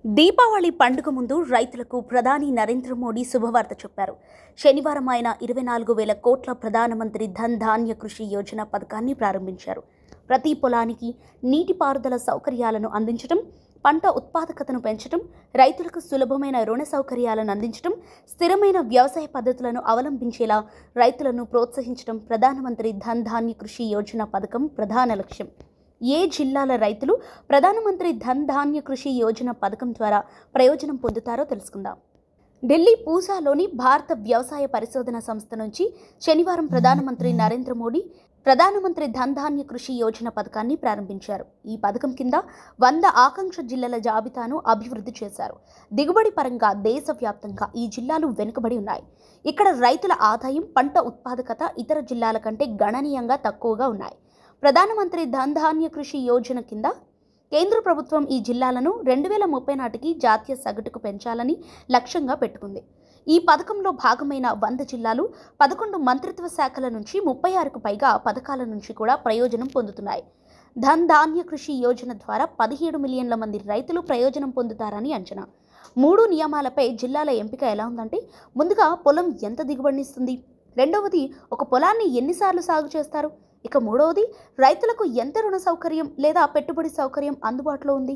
దీపావళి పండుగ ముందు రైతులకు ప్రధాని నరేంద్ర మోడీ శుభవార్త చెప్పారు. శనివారం ఆయన 24,000 కోట్ల ప్రధానమంత్రి ధన్ ధాన్య కృషి యోజన పథకాన్ని ప్రారంభించారు. ప్రతి పొలానికి నీటిపారుదల సౌకర్యాలను అందించడం, పంట ఉత్పాదకతను పెంచడం, రైతులకు సులభమైన రుణ సౌకర్యాలను అందించడం, స్థిరమైన వ్యవసాయ పద్ధతులను అవలంబించేలా రైతులను ప్రోత్సహించడం ప్రధానమంత్రి ధన్ ధాన్య కృషి యోజన పథకం ప్రధాన లక్ష్యం. ఏ జిల్లాల రైతులు ప్రధానమంత్రి ధన్ ధాన్య కృషి యోజన పథకం ద్వారా ప్రయోజనం పొందుతారో తెలుసుకుందాం. ఢిల్లీ పూసాలోని భారత వ్యవసాయ పరిశోధన సంస్థ నుంచి శనివారం ప్రధానమంత్రి నరేంద్ర మోడీ ప్రధానమంత్రి ధన్ ధాన్య కృషి యోజన పథకాన్ని ప్రారంభించారు. ఈ పథకం కింద 100 ఆకాంక్ష జిల్లాల జాబితాను అభివృద్ధి చేశారు. దిగుబడి పరంగా దేశవ్యాప్తంగా ఈ జిల్లాలు వెనుకబడి ఉన్నాయి. ఇక్కడ రైతుల ఆదాయం, పంట ఉత్పాదకత ఇతర జిల్లాల కంటే గణనీయంగా తక్కువగా ఉన్నాయి. ప్రధానమంత్రి ధన్ ధాన్య కృషి యోజన కింద కేంద్ర ప్రభుత్వం ఈ జిల్లాలను 2030 నాటికి జాతీయ సగటుకు పెంచాలని లక్ష్యంగా పెట్టుకుంది. ఈ పథకంలో భాగమైన 100 జిల్లాలు 11 మంత్రిత్వ శాఖల నుంచి 36కు పైగా పథకాల నుంచి కూడా ప్రయోజనం పొందుతున్నాయి. ధన్ ధాన్య కృషి యోజన ద్వారా 17 మిలియన్ల మంది రైతులు ప్రయోజనం పొందుతారని అంచనా. 3 నియమాలపై జిల్లాల ఎంపిక ఎలా ఉందంటే, ముందుగా పొలం ఎంత దిగుబడినిస్తుంది, రెండవది ఒక పొలాన్ని ఎన్నిసార్లు సాగు చేస్తారు, ఇక మూడవది రైతులకు ఎంత రుణ సౌకర్యం లేదా పెట్టుబడి సౌకర్యం అందుబాటులో ఉంది.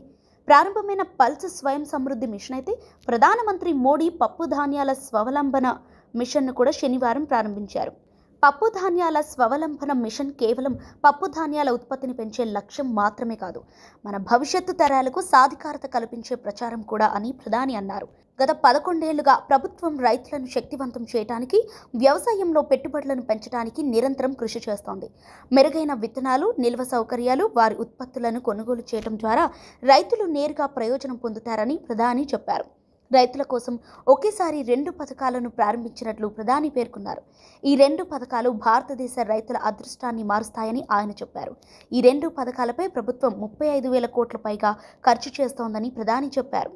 ప్రారంభమైన పల్స్ స్వయం సమృద్ధి మిషన్ అయితే ప్రధానమంత్రి మోడీ పప్పు ధాన్యాల స్వావలంబన మిషన్ను కూడా శనివారం ప్రారంభించారు. పప్పు ధాన్యాల స్వావలంబన మిషన్ కేవలం పప్పు ధాన్యాల ఉత్పత్తిని పెంచే లక్ష్యం మాత్రమే కాదు, మన భవిష్యత్తు తరాలకు సాధికారత కల్పించే ప్రచారం కూడా అని ప్రధాని అన్నారు. గత 11 ఏళ్లుగా ప్రభుత్వం రైతులను శక్తివంతం చేయడానికి, వ్యవసాయంలో పెట్టుబడులను పెంచడానికి నిరంతరం కృషి చేస్తోంది. మెరుగైన విత్తనాలు, నిల్వ సౌకర్యాలు, వారి ఉత్పత్తులను కొనుగోలు చేయడం ద్వారా రైతులు నేరుగా ప్రయోజనం పొందుతారని ప్రధాని చెప్పారు. రైతుల కోసం ఒకేసారి 2 పథకాలను ప్రారంభించినట్లు ప్రధాని పేర్కొన్నారు. ఈ 2 పథకాలు భారతదేశ రైతుల అదృష్టాన్ని మారుస్తాయని ఆయన చెప్పారు. ఈ 2 పథకాలపై ప్రభుత్వం 35,000 కోట్ల పైగా ఖర్చు చేస్తోందని ప్రధాని చెప్పారు.